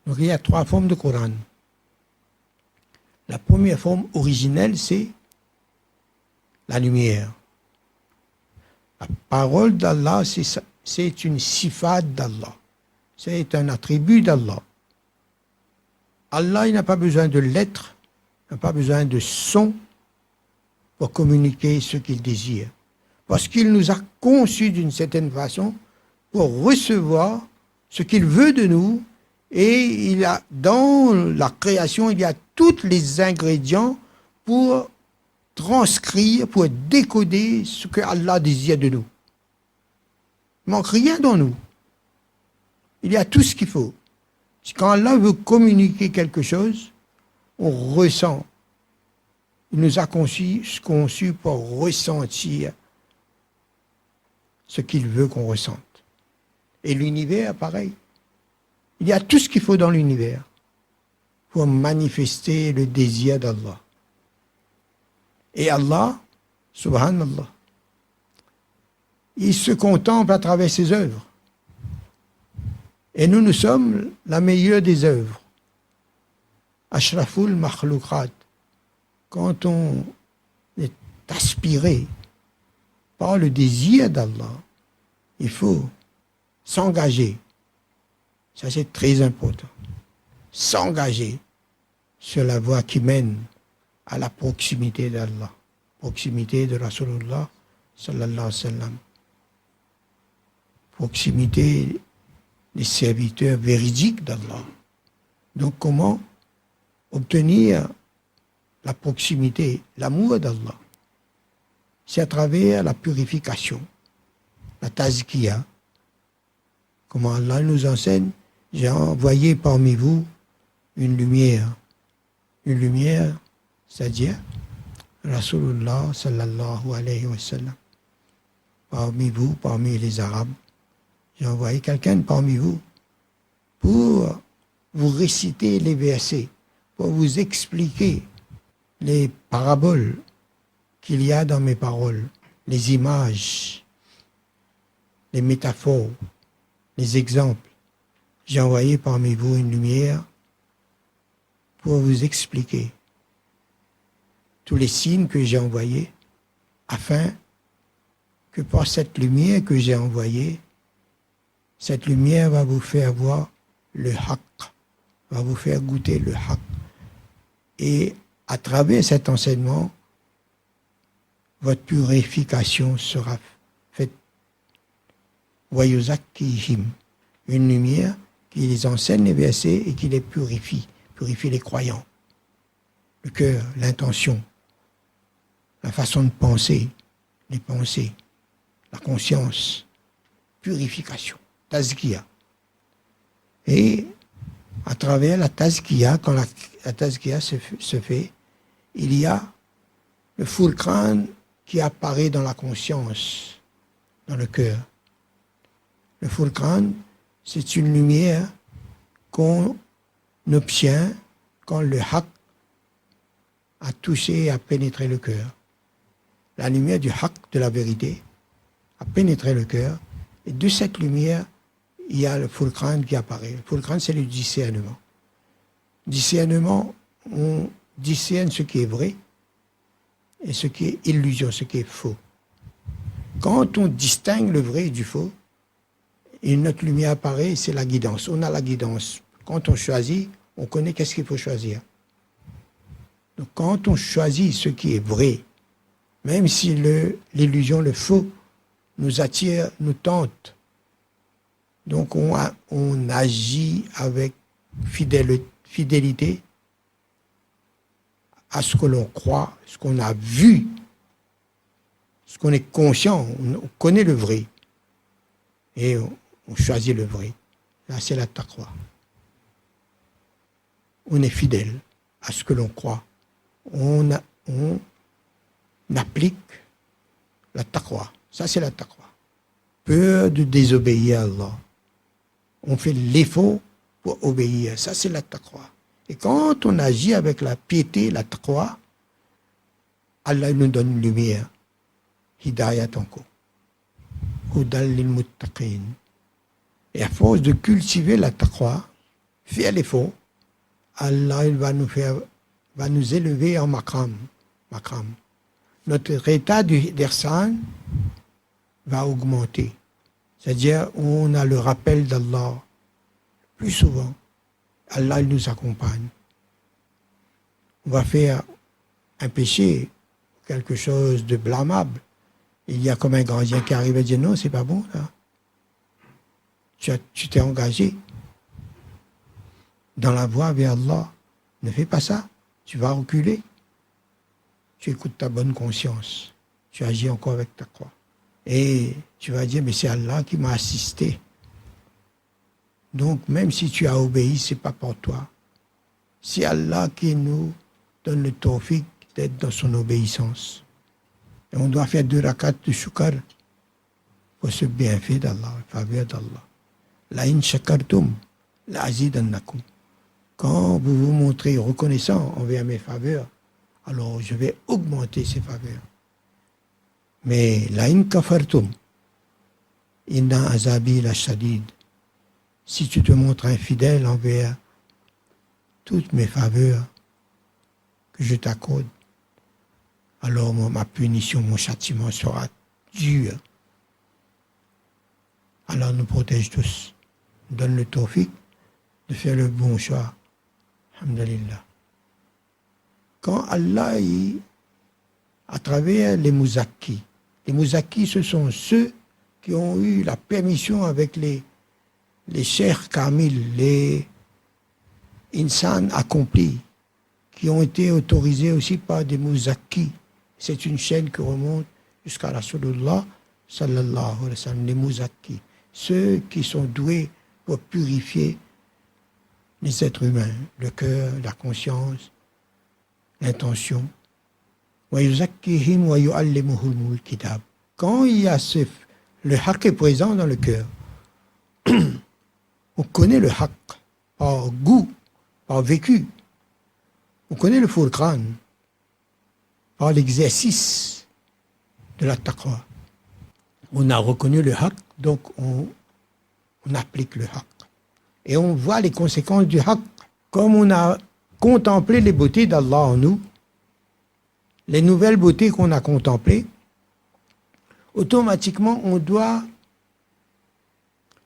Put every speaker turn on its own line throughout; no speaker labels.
Donc il y a 3 formes de Coran. La première forme originelle, c'est la lumière. La parole d'Allah, c'est une sifat d'Allah. C'est un attribut d'Allah. Allah, il n'a pas besoin de lettres, il n'a pas besoin de sons pour communiquer ce qu'il désire. Parce qu'il nous a conçus d'une certaine façon pour recevoir ce qu'il veut de nous. Et il a, dans la création, il y a tous les ingrédients pour transcrire, pour décoder ce que Allah désire de nous. Il ne manque rien dans nous. Il y a tout ce qu'il faut. Quand Allah veut communiquer quelque chose, on ressent. Il nous a conçus pour ressentir ce qu'il veut qu'on ressente. Et l'univers, pareil. Il y a tout ce qu'il faut dans l'univers pour manifester le désir d'Allah. Et Allah, subhanallah, il se contemple à travers ses œuvres. Et nous sommes la meilleure des œuvres. Ashraful makhlouqat. Quand on est aspiré par le désir d'Allah, il faut s'engager. Ça, c'est très important. S'engager sur la voie qui mène à la proximité d'Allah, proximité de Rasulullah sallallahu alayhi wa sallam, proximité des serviteurs véridiques d'Allah. Donc, comment obtenir la proximité, l'amour d'Allah? C'est à travers la purification, la tazkiya. Comment Allah nous enseigne: j'ai envoyé parmi vous une lumière. Une lumière, c'est-à-dire Rasulullah sallallahu alayhi wa sallam. Parmi vous, parmi les Arabes, j'ai envoyé quelqu'un parmi vous pour vous réciter les versets, pour vous expliquer les paraboles qu'il y a dans mes paroles, les images, les métaphores, les exemples. J'ai envoyé parmi vous une lumière pour vous expliquer tous les signes que j'ai envoyés, afin que par cette lumière que j'ai envoyée, cette lumière va vous faire voir le haqq, va vous faire goûter le haqq. Et à travers cet enseignement, votre purification sera faite. Wayuzakkihim, une lumière qui les enseigne les versets et qui les purifie les croyants. Le cœur, l'intention, la façon de penser, les pensées, la conscience, purification, tazkiya. Et à travers la tazkiya, quand la tazkiya se fait, il y a le fulcran qui apparaît dans la conscience, dans le cœur. Le fulcran, c'est une lumière qu'on obtient quand le haqq a touché et a pénétré le cœur. La lumière du haqq, de la vérité, a pénétré le cœur, et de cette lumière, il y a le fulcran qui apparaît. Le fulcran, c'est le discernement. Discernement, on discerne ce qui est vrai et ce qui est illusion, ce qui est faux. Quand on distingue le vrai du faux, et notre lumière apparaît, c'est la guidance. On a la guidance. Quand on choisit, on connaît qu'est-ce qu'il faut choisir. Donc quand on choisit ce qui est vrai, même si l'illusion, le faux, nous attire, nous tente, donc on agit avec fidélité à ce que l'on croit, ce qu'on a vu, ce qu'on est conscient, on connaît le vrai. Et on choisit le vrai. Là, c'est la taqwa. On est fidèle à ce que l'on croit. On applique la taqwa. Ça, c'est la taqwa. Peur de désobéir à Allah. On fait l'effort pour obéir. Ça, c'est la taqwa. Et quand on agit avec la piété, la taqwa, Allah nous donne une lumière. Hidayat encore. Hudal lil muttaqin. Et à force de cultiver la taqwa, faire l'effort, Allah il va nous élever en makram. Notre état d'ihsan va augmenter. C'est-à-dire, on a le rappel d'Allah plus souvent. Allah il nous accompagne. On va faire un péché, quelque chose de blâmable. Il y a comme un gardien qui arrive et dit non, c'est pas bon là. Tu t'es engagé dans la voie vers Allah. Ne fais pas ça. Tu vas reculer. Tu écoutes ta bonne conscience. Tu agis encore avec ta croix. Et tu vas dire, mais c'est Allah qui m'a assisté. Donc, même si tu as obéi, ce n'est pas pour toi. C'est Allah qui nous donne le tawfiq d'être dans son obéissance. Et on doit faire 2 rakats de shukar pour ce bienfait d'Allah, la faveur d'Allah. La in shakartum, la azidannakum. Quand vous vous montrez reconnaissant envers mes faveurs, alors je vais augmenter ces faveurs. Mais la in kafartum, inna azabi la shadid. Si tu te montres infidèle envers toutes mes faveurs que je t'accorde, alors ma punition, mon châtiment sera dur. Allah nous protège tous. Donne le tawfiq de faire le bon choix. Alhamdulillah. Quand Allah, à travers les mouzakis ce sont ceux qui ont eu la permission avec les cheikhs kamil, les insan accomplis, qui ont été autorisés aussi par des mouzakis. C'est une chaîne qui remonte jusqu'à Rasulullah sallallahu alayhi wa sallam, les mouzakis, ceux qui sont doués pour purifier les êtres humains, le cœur, la conscience, l'intention. Quand il y a le haqq est présent dans le cœur, on connaît le haqq par goût, par vécu. On connaît le Furqan par l'exercice de la taqwa. On a reconnu le haqq, donc on applique le haqq. Et on voit les conséquences du haqq. Comme on a contemplé les beautés d'Allah en nous, les nouvelles beautés qu'on a contemplées, automatiquement on doit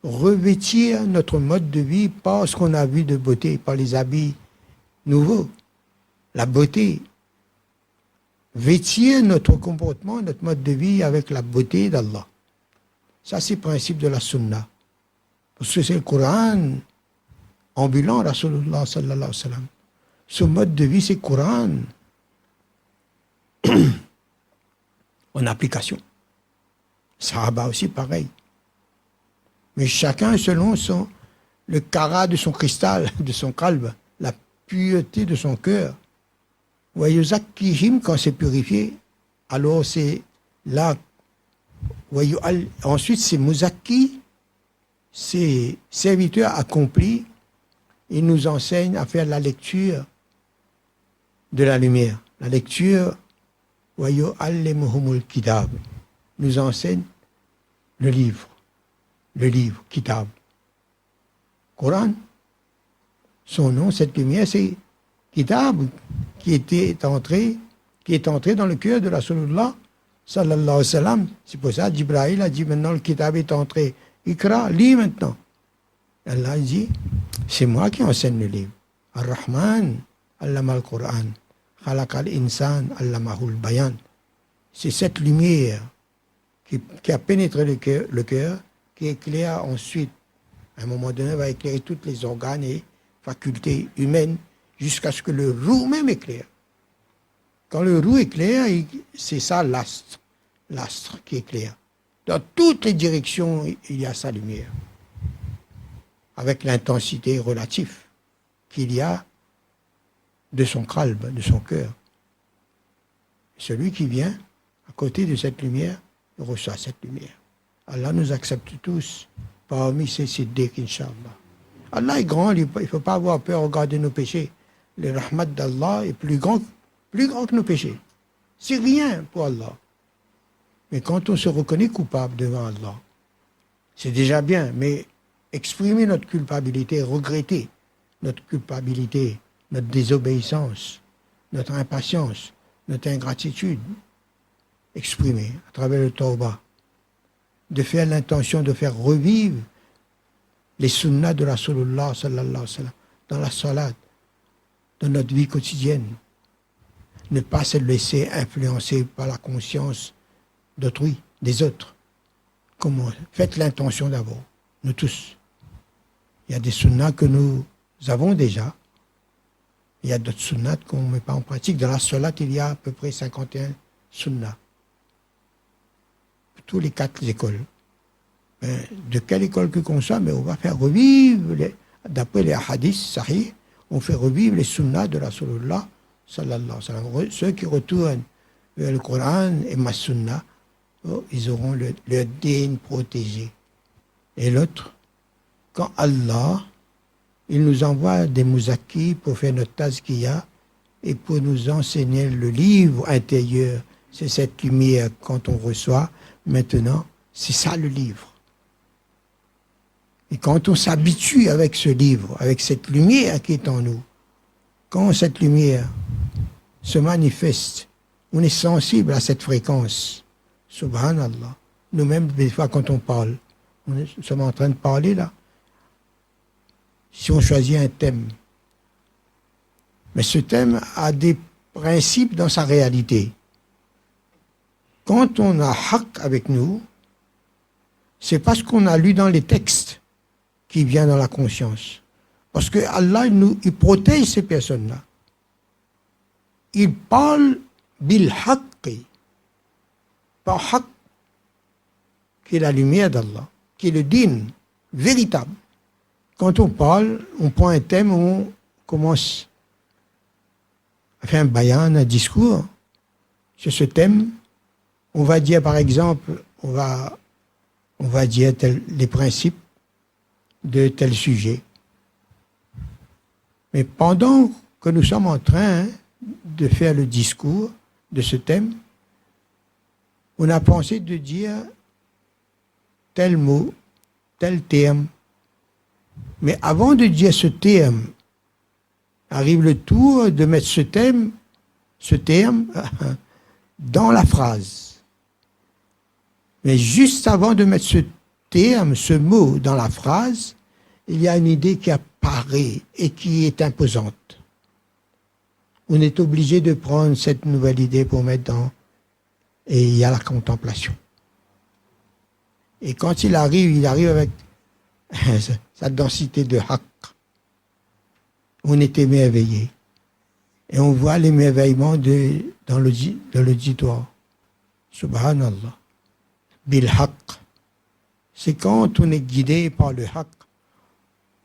revêtir notre mode de vie par ce qu'on a vu de beauté, par les habits nouveaux. La beauté. Vêtir notre comportement, notre mode de vie avec la beauté d'Allah. Ça, c'est le principe de la sunna. Parce que c'est le Coran ambulant, Rasulullah sallallahu alayhi wa sallam. Ce mode de vie, c'est le Coran en application. Sahaba aussi, pareil. Mais chacun selon le carat de son cristal, de son qalb, la pureté de son cœur. Quand c'est purifié, alors c'est là. Ensuite, c'est Muzakki, c'est serviteurs accomplis. Il nous enseigne à faire la lecture de la lumière. La lecture, kitab, nous enseigne le livre, kitab. Coran, son nom, cette lumière, c'est kitab, qui est entré dans le cœur de Rasulullah sallallahu alayhi wa sallam. C'est pour ça Jibril a dit maintenant le kitab est entré. Ikra, lis maintenant. Allah dit, c'est moi qui enseigne le livre. Ar-Rahman, allama al-Qur'an. Khalaq al-insan, allamahul bayan. C'est cette lumière qui a pénétré le cœur, qui éclaire ensuite, à un moment donné, va éclairer tous les organes et facultés humaines, jusqu'à ce que le roux même éclaire. Quand le roux éclaire, c'est ça l'astre qui éclaire. Dans toutes les directions, il y a sa lumière, avec l'intensité relative qu'il y a de son qalb, de son cœur. Celui qui vient à côté de cette lumière, il reçoit cette lumière. Allah nous accepte tous parmi ces siddiq, Inch'Allah. Allah est grand, il ne faut pas avoir peur, regarder nos péchés. Le rahmat d'Allah est plus grand que nos péchés. C'est rien pour Allah. Mais quand on se reconnaît coupable devant Allah, c'est déjà bien, mais exprimer notre culpabilité, regretter notre culpabilité, notre désobéissance, notre impatience, notre ingratitude exprimée à travers le tawbah, de faire l'intention de faire revivre les sunnahs de Rasulullah sallallahu alayhi wa sallam dans la salat, dans notre vie quotidienne. Ne pas se laisser influencer par la conscience d'autrui, des autres. Comment? Faites l'intention d'abord, nous tous. Il y a des sunnahs que nous avons déjà. Il y a d'autres sunnahs qu'on ne met pas en pratique. Dans la salat, il y a à peu près 51 sunnahs. Tous les 4 écoles. De quelle école que qu'on soit, mais on va faire revivre, d'après les hadiths sahih, on fait revivre les sunnahs de Rasulullah sallallahu alayhi wa sallam. Ceux qui retournent vers le Coran et ma sunnah, ils auront leur dîn protégé. Et l'autre, quand Allah, il nous envoie des mouzakis pour faire notre tazkiya et pour nous enseigner le livre intérieur, c'est cette lumière quand on reçoit, maintenant, c'est ça le livre. Et quand on s'habitue avec ce livre, avec cette lumière qui est en nous, quand cette lumière se manifeste, on est sensible à cette fréquence. Subhanallah. Nous-mêmes, des fois, quand on parle, nous sommes en train de parler là. Si on choisit un thème, mais ce thème a des principes dans sa réalité. Quand on a haqq avec nous, c'est parce qu'on a lu dans les textes qui vient dans la conscience. Parce que Allah, il protège ces personnes-là. Il parle bil haqqi, par haqq, qui est la lumière d'Allah, qui est le din véritable. Quand on parle, on prend un thème, on commence à faire un bayan, un discours sur ce thème. On va dire, par exemple, on va dire les principes de tel sujet. Mais pendant que nous sommes en train de faire le discours de ce thème, on a pensé de dire tel mot, tel terme. Mais avant de dire ce terme, arrive le tour de mettre ce terme dans la phrase. Mais juste avant de mettre ce terme, ce mot dans la phrase, il y a une idée qui apparaît et qui est imposante. On est obligé de prendre cette nouvelle idée pour mettre dans... Et il y a la contemplation. Et quand il arrive avec sa densité de haqq. On est émerveillé. Et on voit l'émerveillement dans l'auditoire. Subhanallah. Bil haqq. C'est quand on est guidé par le haqq.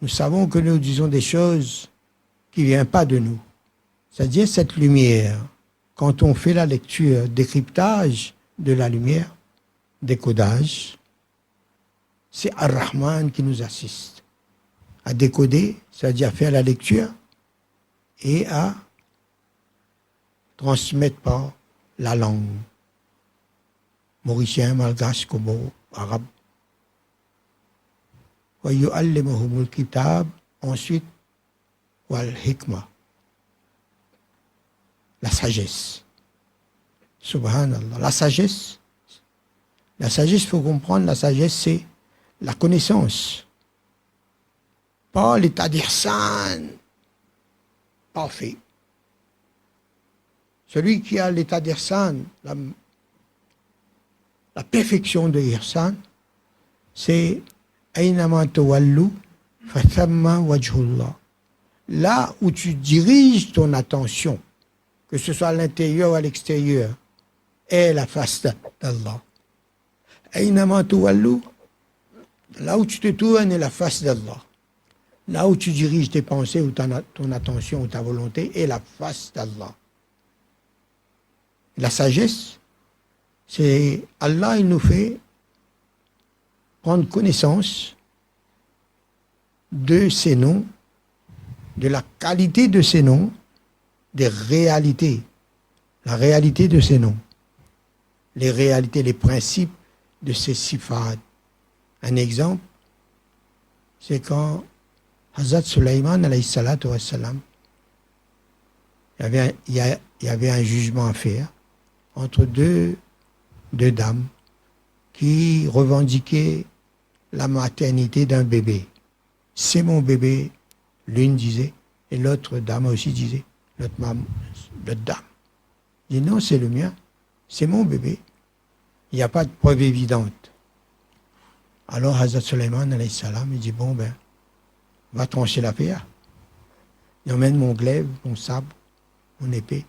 Nous savons que nous disons des choses qui ne viennent pas de nous. C'est-à-dire cette lumière. Quand on fait la lecture, décryptage de la lumière, décodage, c'est Ar-Rahman qui nous assiste à décoder, c'est-à-dire à faire la lecture et à transmettre par la langue. Mauricien, malgache, comore, arabe. Wa yu'allimuhumul kitab, ensuite, wal hikmah. La sagesse. Subhanallah. La sagesse, il faut comprendre, la sagesse, c'est la connaissance. Pas l'état d'ihsan parfait. Celui qui a l'état d'ihsan, la perfection de ihsan, c'est aynama tawallu fathamma wajhullah. Là où tu diriges ton attention, que ce soit à l'intérieur ou à l'extérieur, est la face d'Allah. Aynama tawallu, là où tu te tournes est la face d'Allah. Là où tu diriges tes pensées ou ton attention ou ta volonté est la face d'Allah. La sagesse, c'est Allah, il nous fait prendre connaissance de ses noms, de la qualité de ses noms, des réalités, la réalité de ses noms, les réalités, les principes de ses sifat. Un exemple, c'est quand Hazrat Sulaiman, alayhi salatu wassalam, il y avait un jugement à faire entre deux dames qui revendiquaient la maternité d'un bébé. C'est mon bébé, l'une disait, et l'autre dame aussi disait, l'autre dame. Dit non, c'est le mien, c'est mon bébé. Il n'y a pas de preuve évidente. Alors Hazrat Sulaiman, alayhi salam, il dit bon ben, va trancher l'affaire. Il emmène mon glaive, mon sabre, mon épée.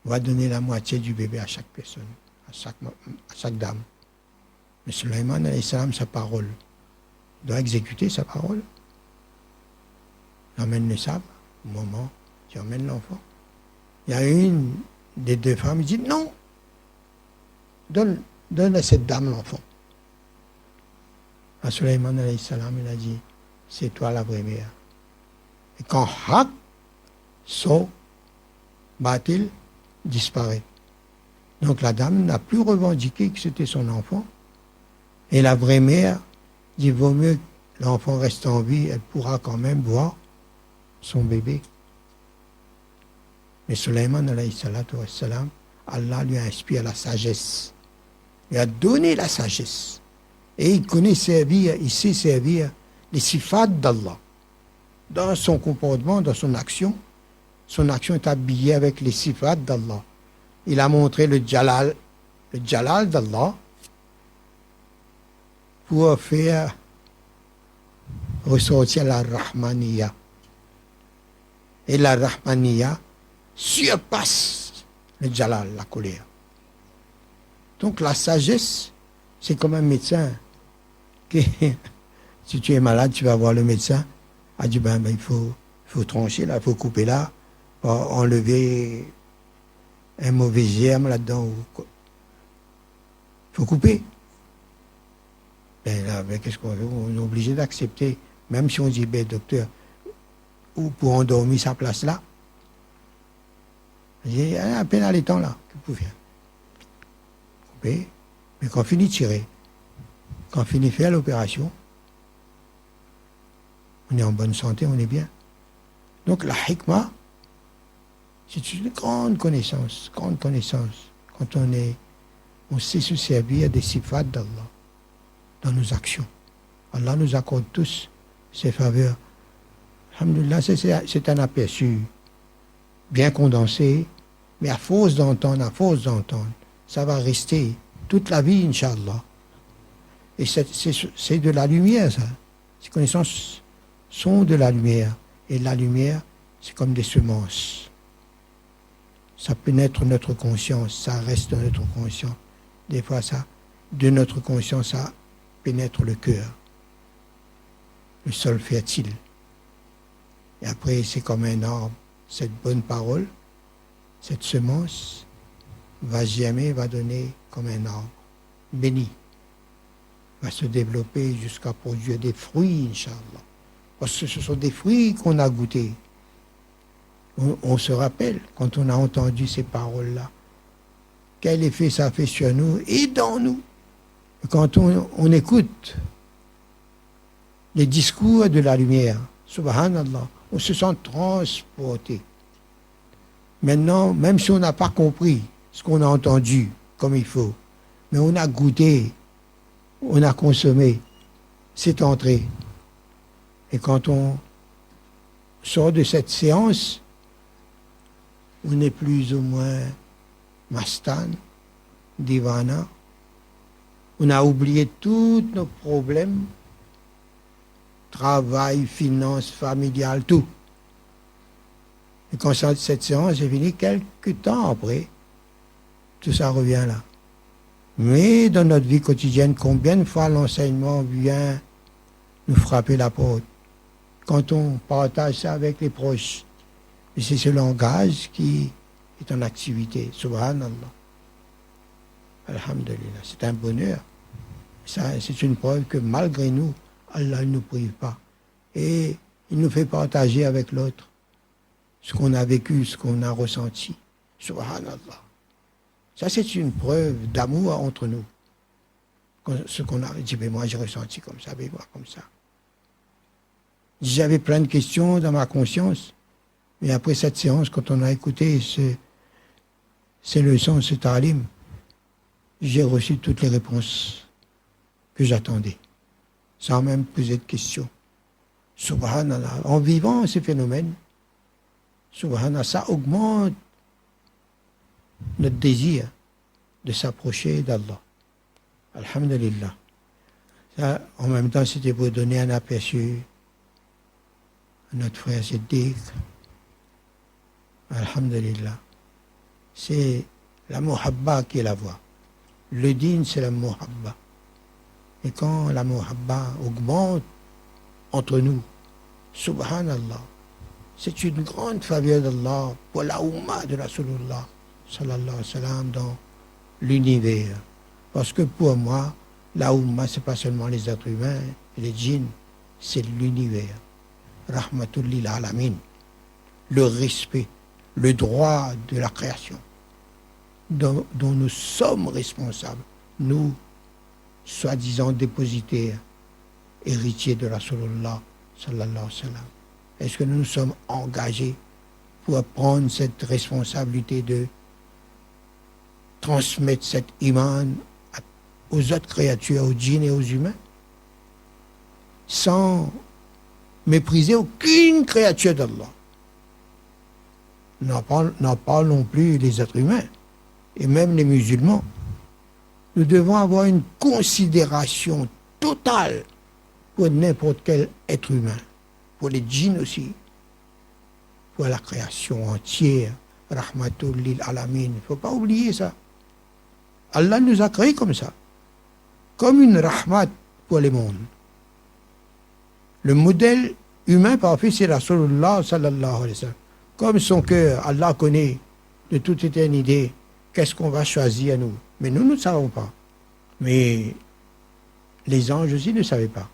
On va donner la moitié du bébé à chaque personne, à chaque dame. Mais Sulaiman, alayhi salam, sa parole, il doit exécuter sa parole. Il emmène le sabre, au moment où il emmène l'enfant. Il y a une des deux femmes qui dit non, donne à cette dame l'enfant. À Sulaiman, alayhi salam, il a dit c'est toi la vraie mère. Et quand Haq sort, Batil disparaît. Donc la dame n'a plus revendiqué que c'était son enfant. Et la vraie mère dit vaut mieux que l'enfant reste en vie, elle pourra quand même voir son bébé. Mais Sulaiman, alayhi salatu wassalam, Allah lui a inspiré la sagesse. Il a donné la sagesse. Et il sait servir les sifat d'Allah. Dans son comportement, dans son action est habillée avec les sifat d'Allah. Il a montré le jalal d'Allah pour faire ressortir la rahmaniya. Et la rahmaniya surpasse le jalal, la colère. Donc la sagesse, c'est comme un médecin qui, si tu es malade, tu vas voir le médecin, a dit ben il faut trancher là, il faut couper là, pour enlever un mauvais germe là-dedans. Il faut couper. Ben là, qu'est-ce qu'on veut? On est obligé d'accepter, même si on dit ben docteur, ou pour endormir sa place là. Il y a à peine à l'étang là, que vous pouvez couper, mais quand on finit de tirer, quand on finit de faire l'opération, on est en bonne santé, on est bien. Donc la hikmah, c'est une grande connaissance. Quand on sait se servir des sifat d'Allah dans nos actions. Allah nous accorde tous ses faveurs. Alhamdulillah, c'est un aperçu bien condensé, mais à force d'entendre, ça va rester toute la vie, Inch'Allah. Et c'est de la lumière, ça. Ces connaissances sont de la lumière. Et la lumière, c'est comme des semences. Ça pénètre notre conscience, ça reste dans notre conscience. Des fois, de notre conscience, ça pénètre le cœur, le sol fertile. Et après, c'est comme un arbre. Cette bonne parole, cette semence, va germer, va donner comme un arbre béni. Va se développer jusqu'à produire des fruits, Inch'Allah. Parce que ce sont des fruits qu'on a goûtés. On se rappelle, quand on a entendu ces paroles-là, quel effet ça fait sur nous et dans nous. Quand on écoute les discours de la lumière, subhanallah, on se sent transporté. Maintenant, même si on n'a pas compris ce qu'on a entendu comme il faut, mais on a goûté, on a consommé, c'est entré. Et quand on sort de cette séance, on est plus ou moins mastan, divana. On a oublié tous nos problèmes, travail, finances, familiales, tout. Et quand cette séance est finie, quelques temps après, tout ça revient là. Mais dans notre vie quotidienne, combien de fois l'enseignement vient nous frapper la porte? Quand on partage ça avec les proches, et c'est ce langage qui est en activité. Subhanallah. Alhamdulillah. C'est un bonheur. Ça, c'est une preuve que malgré nous, Allah ne nous prive pas. Et il nous fait partager avec l'autre ce qu'on a vécu, ce qu'on a ressenti. Subhanallah. Ça, c'est une preuve d'amour entre nous. Ce qu'on a dit, mais moi j'ai ressenti comme ça, mais moi comme ça. J'avais plein de questions dans ma conscience, mais après cette séance, quand on a écouté ces leçons, ce ta'alim, j'ai reçu toutes les réponses que j'attendais, sans même poser de questions. Subhanallah, en vivant ces phénomènes, subhanallah, ça augmente notre désir de s'approcher d'Allah. Alhamdulillah. Ça, en même temps, c'était pour donner un aperçu à notre frère Siddiq. Alhamdulillah. C'est la muhabba qui est la voie. Le din, c'est la muhabba. Et quand la muhabba augmente entre nous, subhanallah, c'est une grande faveur d'Allah pour la Ummah de Rasulullah sallallahu alayhi wa sallam dans l'univers. Parce que pour moi, la Ummah, ce n'est pas seulement les êtres humains et les djinns, c'est l'univers. Rahmatul lil alamin. Le respect, le droit de la création dont nous sommes responsables, nous, soi-disant dépositaires, héritiers de Rasulullah sallallahu alayhi wa sallam. Est-ce que nous nous sommes engagés pour prendre cette responsabilité de transmettre cet iman aux autres créatures, aux djinns et aux humains, sans mépriser aucune créature d'Allah? N'en parlons plus les êtres humains, et même les musulmans. Nous devons avoir une considération totale pour n'importe quel être humain, pour les djinns aussi, pour la création entière. Rahmatul lil alamin. Il ne faut pas oublier ça. Allah nous a créés comme ça, comme une rahmat pour les mondes. Le modèle humain parfait, c'est Rasulullah sallallahu alayhi wa sallam. Comme son cœur, Allah connaît de toute éternité qu'est-ce qu'on va choisir à nous. Mais nous ne savons pas. Mais les anges aussi ne savaient pas.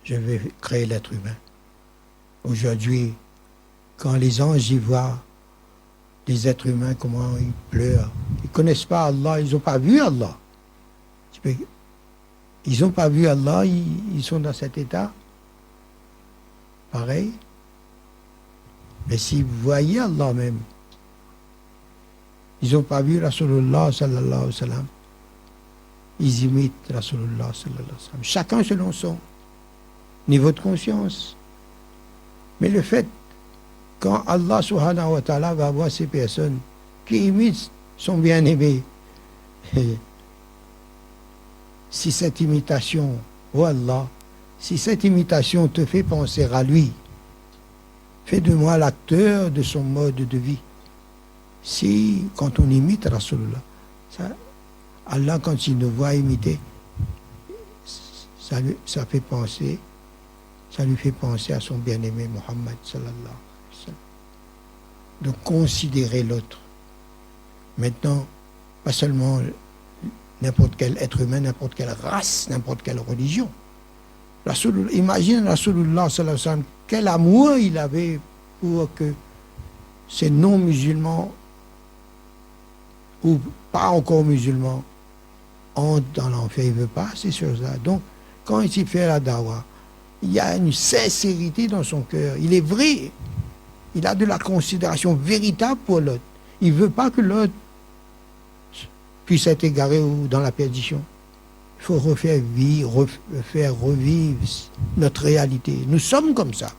Je vais créer l'être humain. Aujourd'hui, quand les anges y voient les êtres humains, comment ils pleurent, ils ne connaissent pas Allah, ils n'ont pas vu Allah. Ils n'ont pas vu Allah, ils sont dans cet état. Pareil. Mais si vous voyez Allah même, ils n'ont pas vu Rasulullah sallallahu alayhi wa sallam. Ils imitent Rasulullah sallallahu alayhi wa sallam. Chacun selon son niveau de conscience. Mais le fait, quand Allah subhanahu wa ta'ala va voir ces personnes qui imitent son bien-aimé, si cette imitation, oh Allah, si cette imitation te fait penser à lui, fais de moi l'acteur de son mode de vie. Si, quand on imite Rasulullah, Allah, quand il nous voit imiter, ça lui fait penser à son bien-aimé Muhammad sallallahu alayhi wa sallam. De considérer l'autre. Maintenant, pas seulement n'importe quel être humain, n'importe quelle race, n'importe quelle religion. Imagine Rasulullah sallallahu alayhi wa sallam, quel amour il avait pour que ces non-musulmans ou pas encore musulmans entrent dans l'enfer. Il ne veut pas ces choses-là. Donc, quand il fait la dawa, il y a une sincérité dans son cœur. Il est vrai. Il a de la considération véritable pour l'autre. Il ne veut pas que l'autre puisse être égaré ou dans la perdition. Il faut refaire revivre notre réalité. Nous sommes comme ça.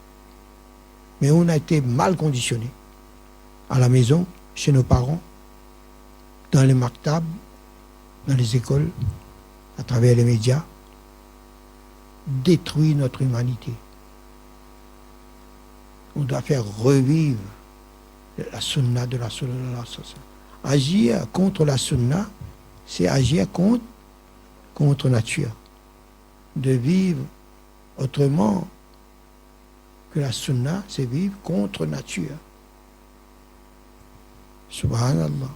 Mais on a été mal conditionnés. À la maison, chez nos parents, dans les maktabs, dans les écoles, à travers les médias, détruit notre humanité. On doit faire revivre la sunna de la Rasulullah. Agir contre la sunna, c'est agir contre nature. De vivre autrement que la sunna, c'est vivre contre nature. Subhanallah.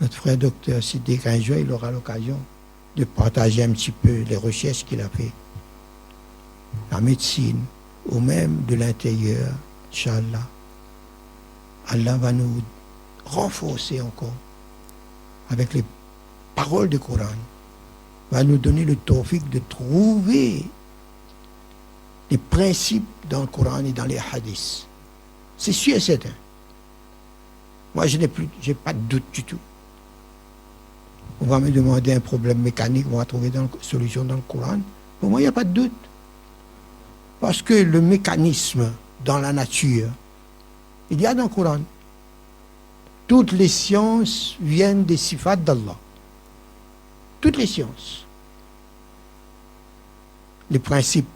Notre frère docteur Siddiq, un jour, il aura l'occasion de partager un petit peu les recherches qu'il a fait. La médecine, ou même de l'intérieur, Inch'Allah. Allah va nous renforcer encore avec les paroles du Coran, va nous donner le tawfiq de trouver les principes dans le Coran et dans les hadiths. C'est sûr et certain. Moi, je j'ai pas de doute du tout. On va me demander un problème mécanique, on va trouver une solution dans le Coran. Pour moi, il n'y a pas de doute. Parce que le mécanisme dans la nature, il y a dans le Coran. Toutes les sciences viennent des sifat d'Allah. Toutes les sciences. Les principes,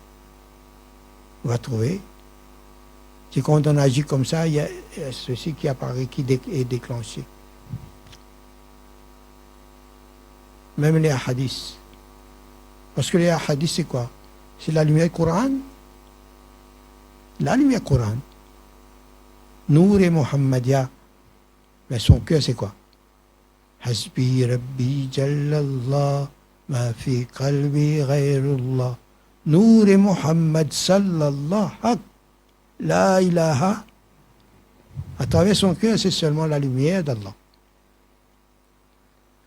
on va trouver. C'est quand on agit comme ça, il y a ceci qui apparaît, qui est déclenché. Même les hadiths. Parce que les hadiths, c'est quoi? C'est la lumière Coran. La lumière Coran. Nour et Muhammadia. Mais son cœur, c'est quoi? Hasbi Rabbi Jallallah, ma fi qalbi ghayrullah. Nour et Muhammad sallallahu haq. La ilaha. À travers son cœur, c'est seulement la lumière d'Allah.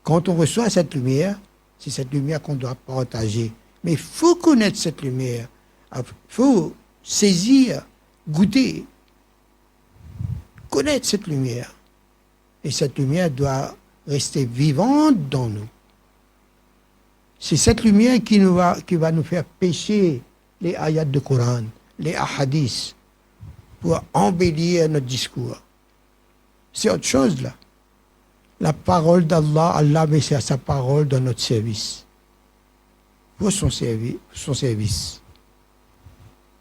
Quand on reçoit cette lumière, c'est cette lumière qu'on doit partager. Mais il faut connaître cette lumière. Il faut saisir, goûter, connaître cette lumière. Et cette lumière doit rester vivante dans nous. C'est cette lumière qui va nous faire pêcher les ayats de Coran, les hadiths, pour embellir notre discours. C'est autre chose là. La parole d'Allah, Allah met sa parole dans notre service. Pour son service.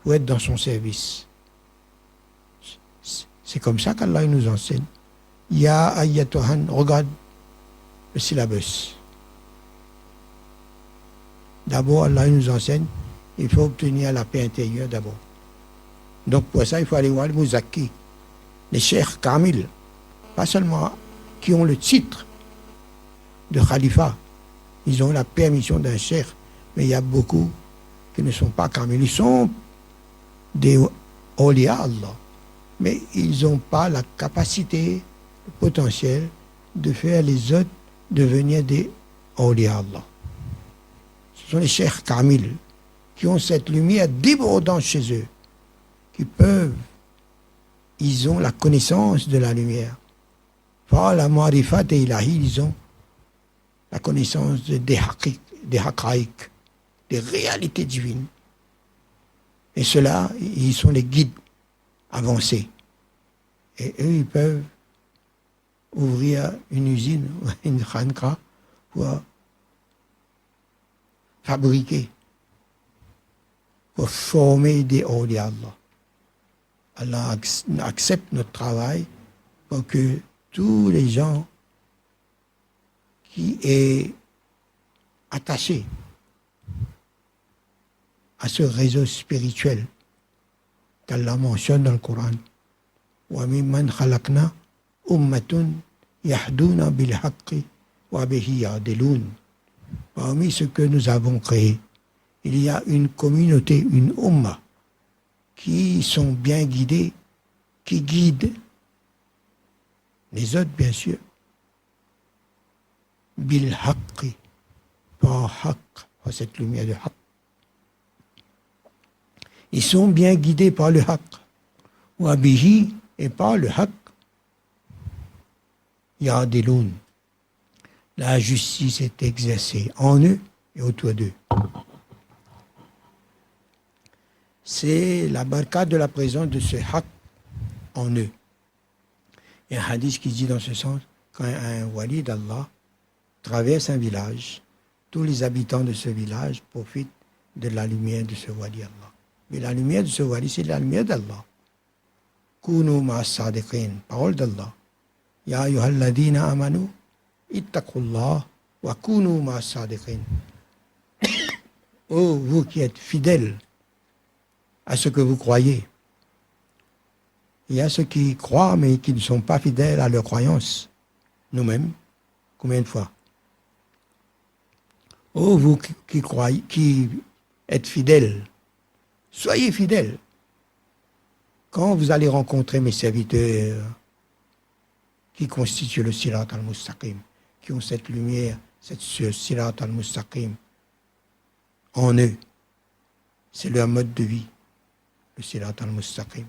Pour être dans son service. C'est comme ça qu'Allah nous enseigne. Ya ayyatuhan, regarde le syllabus. D'abord, Allah nous enseigne, il faut obtenir la paix intérieure d'abord. Donc pour ça, il faut aller voir les Mouzaki, les cheikhs Kamil, pas seulement qui ont le titre de khalifa, ils ont la permission d'un cheikh, mais il y a beaucoup qui ne sont pas Kamil, ils sont des awliya Allah, mais ils n'ont pas la capacité, le potentiel de faire les autres devenir des awliya Allah. Ce sont les cheikhs Kamil qui ont cette lumière débordante chez eux, ils ont la connaissance de la lumière. Par la marifat et ilahi, ils ont la connaissance des haqaïq, des réalités divines. Et ceux-là, ils sont les guides avancés. Et eux, ils peuvent ouvrir une usine, une khanqa, pour fabriquer, pour former des awliya Allah. Allah accepte notre travail pour que tous les gens qui est attachés à ce réseau spirituel qu'Allah mentionne dans le Coran. Wa mimman khalaqna ummatun yahduna bil haqqi wa bihi ya'dilun. Parmi ce que nous avons créé, il y a une communauté, une umma, qui sont bien guidés, qui guident les autres, bien sûr. Bil haqqi, par haqq, par cette lumière de haqq. Ils sont bien guidés par le haqq. Wa bihi, et par le haqq. Ya'dilun. La justice est exercée en eux et autour d'eux. C'est la baraka de la présence de ce haqq en eux. Il y a un hadith qui dit dans ce sens, quand un wali d'Allah traverse un village, tous les habitants de ce village profitent de la lumière de ce wali Allah. Mais la lumière de ce wali, c'est la lumière d'Allah. Kunu ma'as sadiqin, parole d'Allah. Ya ayyuhalladhina amanu, ittaqullah wa kunu ma'as sadiqin. Oh, vous qui êtes fidèles à ce que vous croyez. Il y a ceux qui croient, mais qui ne sont pas fidèles à leur croyance. Nous-mêmes, combien de fois? Oh, vous qui croyez, qui êtes fidèles, soyez fidèles. Quand vous allez rencontrer mes serviteurs qui constituent le Sirat al-Mustaqim, qui ont cette lumière, ce Sirat al-Mustaqim en eux, c'est leur mode de vie. le sirat al-mustaqim.